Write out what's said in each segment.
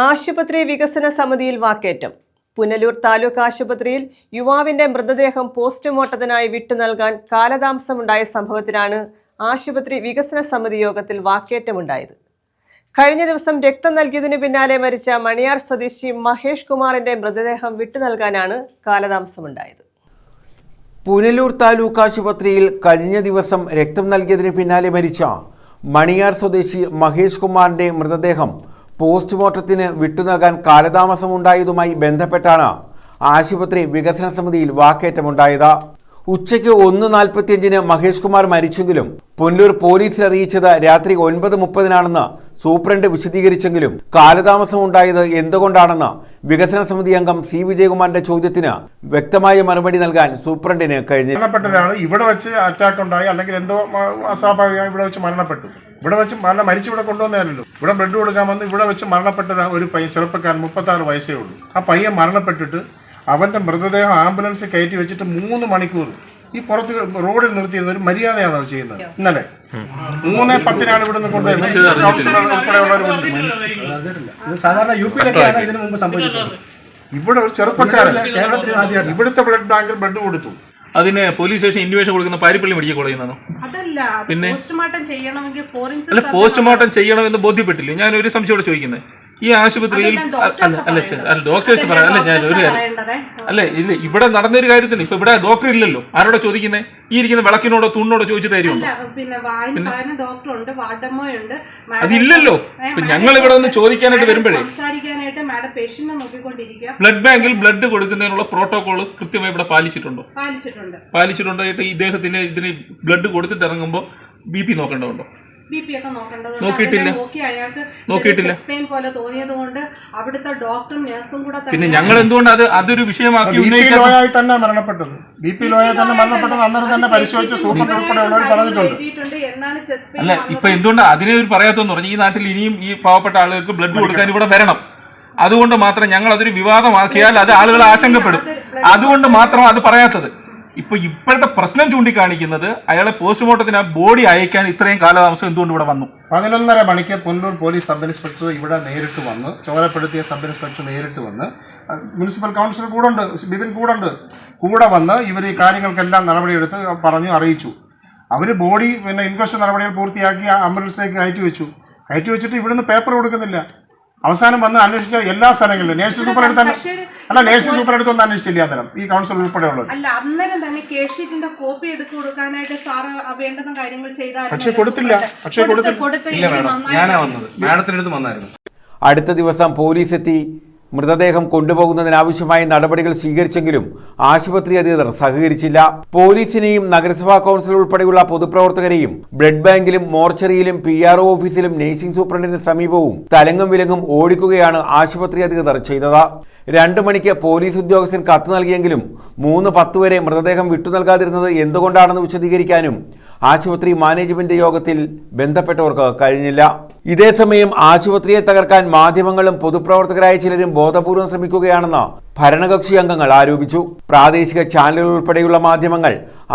ആശുപത്രി വികസന സമിതിയിൽ വാക്കേറ്റം. പുനലൂർ താലൂക്ക് ആശുപത്രിയിൽ യുവാവിന്റെ മൃതദേഹം പോസ്റ്റ്മോർട്ടത്തിനായി വിട്ടു നൽകാൻ കാലതാമസമുണ്ടായ സംഭവത്തിലാണ് ആശുപത്രി വികസന സമിതി യോഗത്തിൽ വാക്കേറ്റമുണ്ടായത്. കഴിഞ്ഞ ദിവസം രക്തം നൽകിയതിനു പിന്നാലെ മരിച്ച മണിയാർ സ്വദേശി മഹേഷ് കുമാറിന്റെ മൃതദേഹം വിട്ടു നൽകാനാണ് കാലതാമസമുണ്ടായത്. പുനലൂർ താലൂക്ക് ആശുപത്രിയിൽ കഴിഞ്ഞ ദിവസം രക്തം നൽകിയതിന് പിന്നാലെ മരിച്ച മണിയാർ സ്വദേശി മഹേഷ് കുമാറിന്റെ മൃതദേഹം പോസ്റ്റ്മോർട്ടത്തിന് വിട്ടുനൽകാൻ കാലതാമസമുണ്ടായതുമായി ബന്ധപ്പെട്ടാണ് ആശുപത്രി വികസന സമിതിയിൽ വാക്കേറ്റമുണ്ടായത്. ഉച്ചയ്ക്ക് 1:45 മഹേഷ് കുമാർ മരിച്ചെങ്കിലും പുനലൂർ പോലീസിൽ അറിയിച്ചത് രാത്രി 9:30 സൂപ്രണ്ട് വിശദീകരിച്ചെങ്കിലും കാലതാമസമുണ്ടായത് എന്തുകൊണ്ടാണെന്ന് വികസന സമിതി അംഗം സി വിജയകുമാറിന്റെ ചോദ്യത്തിന് വ്യക്തമായ മറുപടി നൽകാൻ സൂപ്രണ്ടിന് കഴിഞ്ഞു. ഇവിടെ വെച്ച് അറ്റാക്ക് ഉണ്ടായി, അല്ലെങ്കിൽ എന്തോ അസ്വാഭാവികമായി ഇവിടെ വെച്ച് മരണപ്പെട്ടു. ഇവിടെ വെച്ച് മരിച്ചു ഇവിടെ കൊണ്ടുവന്നതല്ലോ. ഇവിടെ ബ്ലഡ് കൊടുക്കാൻ വന്ന് ഇവിടെ വെച്ച് മരണപ്പെട്ട ഒരു പയ്യൻ, ചെറുപ്പക്കാരൻ, 36 വയസ്സേ ഉള്ളൂ. ആ പയ്യൻ മരണപ്പെട്ടിട്ട് അവന്റെ മൃതദേഹം ആംബുലൻസിൽ കയറ്റി വെച്ചിട്ട് 3 മണിക്കൂർ ഈ പുറത്ത് റോഡിൽ നിർത്തിയിരുന്ന ഒരു മര്യാദയാണ് അവർ ചെയ്യുന്നത്. ഇന്നലെ 3:10 ഇവിടുന്ന് കൊണ്ടുവരുന്നത്. കൗൺസിലർ ഉൾപ്പെടെയുള്ളവർ സാധാരണ യുപിയിലൊക്കെയാണ് ഇതിനു മുമ്പ് സംഭവിച്ചിട്ടുള്ളത്. ഇവിടെ ഒരു ചെറുപ്പക്കാരൻ കേരളത്തിൽ ആദ്യമായിട്ട് ഇവിടുത്തെ ബ്ലഡ് ബാങ്കിൽ ബ്ലഡ് കൊടുത്തു. അതിന് പോലീസ് സ്റ്റേഷൻ ഇൻഡിവേഷൻ കൊടുക്കുന്ന പാരിപ്പള്ളി മെഡിക്കൽ കോളേജിൽ നിന്നാണോ? പിന്നെ പോസ്റ്റ്മോർട്ടം ചെയ്യണമെന്ന് ബോധ്യപ്പെട്ടില്ലേ? ഞാൻ ഒരു സംശയോടെ ചോദിക്കുന്നത്, ഈ ആശുപത്രിയിൽ ഡോക്ടേഴ്സ് പറയാം, ഞാൻ ഒരു കാര്യം ഇവിടെ നടന്നൊരു കാര്യത്തിന് ഇപ്പൊ ഇവിടെ ഡോക്ടർ ഇല്ലല്ലോ, ആരോടെ ചോദിക്കുന്നത്? ഈ ഇരിക്കുന്ന വിളക്കിനോടോ തൂണിനോടോ ചോദിച്ചിട്ട് കാര്യമുണ്ടോ? അതില്ലല്ലോ. ഞങ്ങൾ ഇവിടെ ഒന്ന് ചോദിക്കാനായിട്ട് വരുമ്പോഴേ ബ്ലഡ് ബാങ്കിൽ ബ്ലഡ് കൊടുക്കുന്നതിനുള്ള പ്രോട്ടോകോൾ കൃത്യമായി ഇവിടെ പാലിച്ചിട്ടുണ്ടായിട്ട് ഇദ്ദേഹത്തിന് ഇതിന് ബ്ലഡ് കൊടുത്തിട്ട് ഇറങ്ങുമ്പോൾ BP നോക്കേണ്ടതുണ്ടോ? നോക്കിയിട്ടില്ല. പിന്നെ ഞങ്ങൾ എന്തുകൊണ്ട് അതൊരു വിഷയമാക്കി തന്നെ മരണപ്പെട്ടത്? BP ലോയായി തന്നെ മരണപ്പെട്ടത് അന്നേരം തന്നെ പരിശോധിച്ച് സൂപ്പർ ഉൾപ്പെടെയുള്ളവർ പറഞ്ഞിട്ടുണ്ട്. അല്ല, ഇപ്പൊ എന്തുകൊണ്ട് അതിനെ ഒരു പറയാത്തെന്ന് പറഞ്ഞു? ഈ നാട്ടിൽ ഇനിയും ഈ പാവപ്പെട്ട ആളുകൾക്ക് ബ്ലഡ് കൊടുക്കാൻ ഇവിടെ വരണം. അതുകൊണ്ട് മാത്രം ഞങ്ങൾ അതൊരു വിവാദമാക്കിയാൽ അത് ആളുകൾ ആശങ്കപ്പെടും. അതുകൊണ്ട് മാത്രം അത് പറയാത്തത്. ഇപ്പോഴത്തെ പ്രശ്നം ചൂണ്ടിക്കാണിക്കുന്നത് അയാളെ പോസ്റ്റ്മോർട്ടത്തിന് ബോഡി അയക്കാൻ ഇത്രയും കാലതാമസം എന്തുകൊണ്ട് ഇവിടെ വന്നു? 11:30 മണിക്ക് പുനലൂർ പോലീസ് സബ് ഇൻസ്പെക്ടർ ഇവിടെ നേരിട്ട് വന്ന്, ചോരപ്പെടുത്തിയ സബ് ഇൻസ്പെക്ടർ നേരിട്ട് വന്ന്, മുനിസിപ്പൽ കൗൺസിലർ ബിപിൻ കൂടെ വന്ന് ഇവർ ഈ കാര്യങ്ങൾക്കെല്ലാം നടപടിയെടുത്ത് പറഞ്ഞു, അറിയിച്ചു. അവർ ബോഡി ഇൻക്വസ്റ്റ് നടപടികൾ പൂർത്തിയാക്കി ആംബുലൻസിലേക്ക് കയറ്റി വെച്ചിട്ട് ഇവിടുന്ന് പേപ്പർ കൊടുക്കുന്നില്ല. അവസാനം വന്ന് അന്വേഷിച്ച എല്ലാ സ്ഥലങ്ങളിലും നേഴ്സ് സൂപ്പറെടുത്ത് ഒന്നും അന്വേഷിച്ചില്ല അന്നേരം ഈ കൗൺസിൽ ഉൾപ്പെടെയുള്ളത്. പക്ഷെ കൊടുത്തില്ല. അടുത്ത ദിവസം പോലീസ് എത്തി മൃതദേഹം കൊണ്ടുപോകുന്നതിനാവശ്യമായ നടപടികൾ സ്വീകരിച്ചെങ്കിലും ആശുപത്രി അധികൃതർ സഹകരിച്ചില്ല. പോലീസിനെയും നഗരസഭാ കൗൺസിൽ ഉൾപ്പെടെയുള്ള പൊതുപ്രവർത്തകരെയും ബ്ലഡ് ബാങ്കിലും മോർച്ചറിയിലും PRO ഓഫീസിലും നഴ്സിംഗ് സൂപ്രണ്ടിന് സമീപവും തലങ്ങും വിലങ്ങും ഓടിക്കുകയാണ് ആശുപത്രി അധികൃതർ ചെയ്തത്. 2 മണിക്ക് പോലീസ് ഉദ്യോഗസ്ഥൻ കത്ത് നൽകിയെങ്കിലും 3:10 വരെ മൃതദേഹം വിട്ടു നൽകാതിരുന്നത് എന്തുകൊണ്ടാണെന്ന് വിശദീകരിക്കാനും ആശുപത്രി മാനേജ്മെന്റ് യോഗത്തിൽ ബന്ധപ്പെട്ടവർക്ക് കഴിഞ്ഞില്ല. ഇതേസമയം ആശുപത്രിയെ തകർക്കാൻ മാധ്യമങ്ങളും പൊതുപ്രവർത്തകരായ ചിലരും ബോധപൂർവം ശ്രമിക്കുകയാണെന്ന് ഭരണകക്ഷി അംഗങ്ങൾ ആരോപിച്ചു. പ്രാദേശിക ചാനലുകൾ ഉൾപ്പെടെയുള്ള മാധ്യമങ്ങൾ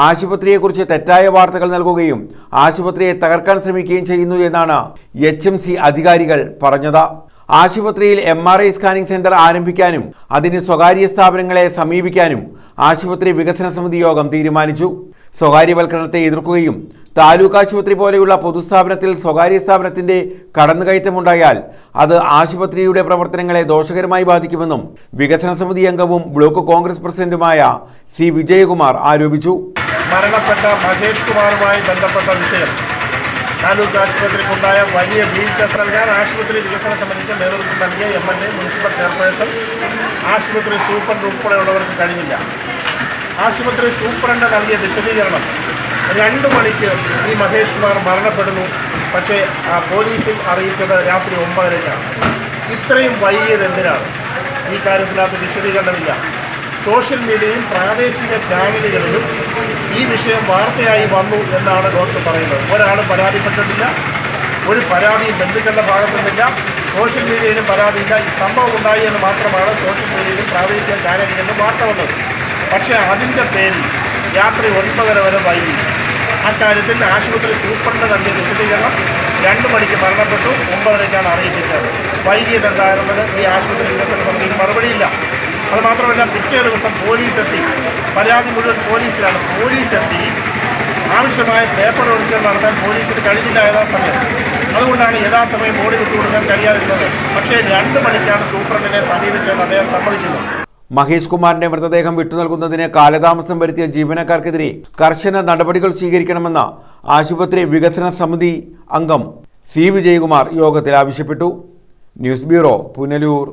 ആശുപത്രിയെക്കുറിച്ച് തെറ്റായ വാർത്തകൾ നൽകുകയും ആശുപത്രിയെ തകർക്കാൻ ശ്രമിക്കുകയും ചെയ്യുന്നു എന്നാണ് HMC അധികാരികൾ പറഞ്ഞത്. ആശുപത്രിയിൽ MRI സ്കാനിംഗ് സെന്റർ ആരംഭിക്കാനും അതിന് സ്വകാര്യ സ്ഥാപനങ്ങളെ സമീപിക്കാനും ആശുപത്രി വികസന സമിതി യോഗം തീരുമാനിച്ചു. സ്വകാര്യവൽക്കരണത്തെ എതിർക്കുകയും താലൂക്ക് ആശുപത്രി പോലെയുള്ള പൊതുസ്ഥാപനത്തിൽ സ്വകാര്യ സ്ഥാപനത്തിന്റെ കടന്നുകയറ്റമുണ്ടായാൽ അത് ആശുപത്രിയുടെ പ്രവർത്തനങ്ങളെ ദോഷകരമായി ബാധിക്കുമെന്നും വികസന സമിതി അംഗവും ബ്ലോക്ക് കോൺഗ്രസ് പ്രസിഡന്റുമായ സി വിജയകുമാർ ആരോപിച്ചു. മരണപ്പെട്ട മഹേഷ് കുമാറുമായി ബന്ധപ്പെട്ട വിഷയം താലൂക്ക് ആശുപത്രിക്കുണ്ടായ വലിയ വീഴ്ച നൽകാൻ ആശുപത്രി വികസന സമിതിക്ക് നേതൃത്വം നൽകിയ MLA, മുനിസിപ്പൽ ചെയർപേഴ്സൺ, ആശുപത്രി സൂപ്രണ്ട് ഉൾപ്പെടെയുള്ളവർക്ക് കഴിഞ്ഞില്ല. ആശുപത്രി സൂപ്രണ്ട് നൽകിയ വിശദീകരണം 2 മണിക്ക് ഈ മഹേഷ് കുമാർ മരണപ്പെടുന്നു, പക്ഷേ പോലീസിൽ അറിയിച്ചത് രാത്രി 9:30-ക്കാണ്. ഇത്രയും വൈകിയത് എന്തിനാണ്? ഈ കാര്യത്തിനകത്ത് വിശദീകരണമില്ല. സോഷ്യൽ മീഡിയയും പ്രാദേശിക ചാനലുകളിലും ഈ വിഷയം വാർത്തയായി വന്നു എന്നാണ് ഡോക്ടർ പറയുന്നത്. ഒരാളും പരാതിപ്പെട്ടിട്ടില്ല, ഒരു പരാതിയും ബന്ധുക്കളുടെ ഭാഗത്തു നിന്നില്ല, സോഷ്യൽ മീഡിയയിലും പരാതിയില്ല. ഈ സംഭവം ഉണ്ടായി എന്ന് മാത്രമാണ് സോഷ്യൽ മീഡിയയിലും പ്രാദേശിക ചാനലുകളിലും വാർത്ത വന്നത്. പക്ഷേ അതിൻ്റെ പേരിൽ രാത്രി 9:30 വരെ വൈകി. അക്കാര്യത്തിൽ ആശുപത്രി സൂപ്രണ്ട് നൽകിയ വിശദീകരണം 2 മണിക്ക് മരണപ്പെട്ടു, 9:30-ക്കാണ് അറിയിപ്പിച്ചത്. വൈകിയത് എന്തായിരുന്നത് ഈ ആശുപത്രി വികസന സമിതിക്ക് മറുപടിയില്ല. അത് മാത്രമല്ല, പിറ്റേ ദിവസം പോലീസ് എത്തി. പരാതി മുഴുവൻ പോലീസിലാണ്. പോലീസ് എത്തി ആവശ്യമായ പേപ്പർ വർക്കുകൾ നടത്താൻ പോലീസിന് കഴിഞ്ഞില്ല യഥാസമയം. അതുകൊണ്ടാണ് യഥാസമയം ബോഡി വിട്ടുകൊടുക്കാൻ കഴിയാതിരുന്നത്. പക്ഷേ 2 മണിക്കാണ് സൂപ്രണ്ടിനെ സമീപിച്ചതെന്ന് അദ്ദേഹം സമ്മതിക്കുന്നു. മഹേഷ് കുമാറിന്റെ മൃതദേഹം വിട്ടുനൽകുന്നതിന് കാലതാമസം വരുത്തിയ ജീവനക്കാർക്കെതിരെ കർശന നടപടികൾ സ്വീകരിക്കണമെന്ന് ആശുപത്രി വികസന സമിതി അംഗം സി വിജയകുമാർ യോഗത്തിൽ ആവശ്യപ്പെട്ടു. News bureau, Punalur.